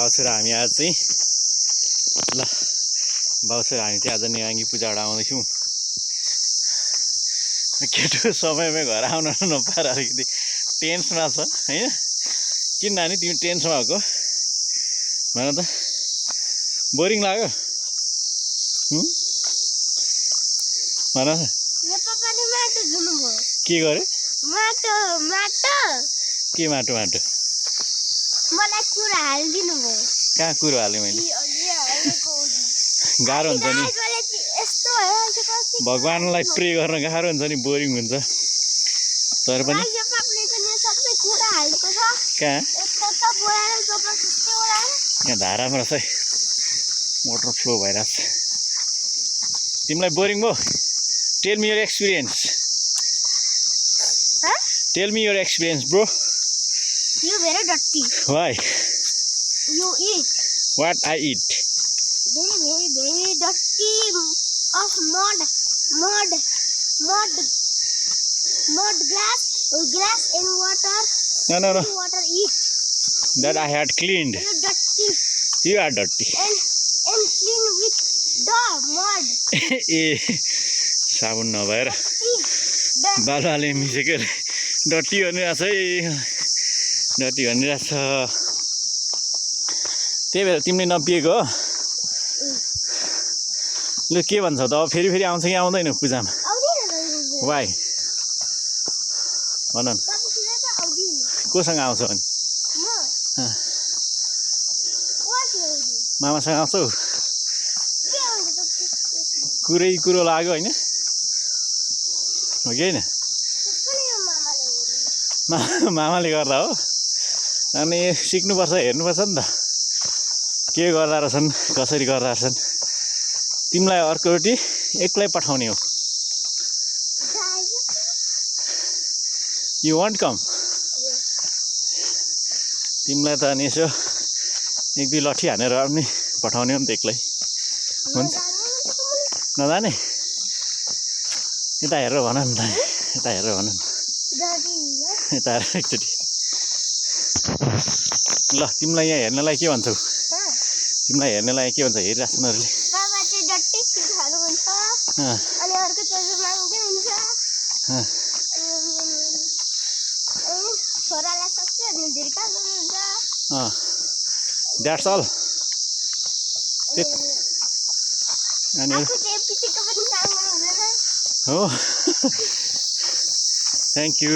बाउछोरा हामी आज चाहिँ ल बाउछोरा हामी चाहिँ आज नेवाङ्गी पूजाबाट आउँदैछौँ। केटो समयमै घर आउन नपाएर अलिकति टेन्समा छ हैन। किन नानी तिमी टेन्समा भएको भन त? बोरिङ लाग्यो भन त? के गरे? माटो माटो के माटो माटो? मलाई कुरा हालिदिनु भयो। कहाँ कुरो हालेँ मैले? गाह्रो हुन्छ नि, भगवानलाई प्रे गर्न गाह्रो हुन्छ नि, बोरिङ हुन्छ। तर पनि कहाँ यहाँ धारामा रहेछ है, मोटर फ्लो भइरहेछ। तिमीलाई बोरिङ भयो? Tell me your experience. Tell me your experience, bro. You very dirty. Why? You eat. What I eat? Very dirty of mud glass and water. No. Water eat. That I had cleaned. You dirty. You are dirty. And clean with the mud. ए साबुन नभएर बालुवाले मिसेको डटी भनिरहेछ है, डटी भनिरहेछ। त्यही भएर तिमीले नपिएको हो। लु के भन्छौ त? अब फेरि आउँछ कि आउँदैन पूजामा? वाइ भन न, कोसँग आउँछ अनि? मामासँग आउँछौ? कुरै कुरो लाग्यो होइन, हो कि होइन? मामाले गर्दा हो। अनि सिक्नुपर्छ, हेर्नुपर्छ नि त के गर्दा रहेछन्, कसरी गर्दा रहेछन्। तिमीलाई अर्कोचोटि एक्लै पठाउने हो। यु वन्ट कम? तिमीलाई त अनि यसो एक दुई लट्ठी हानेर पनि पठाउने हो नि त एक्लै। हुन्छ नजाने? यता हेरेर भन नि त, यता हेरेर भन न, यता हेरेर एकचोटि। ल तिमीलाई यहाँ हेर्नलाई के भन्छौ? तिमीलाई हेर्नलाई के भन्छ? हेरिरहेको छन् अरूले। That's all. अनि हो थ्याङ्क यू।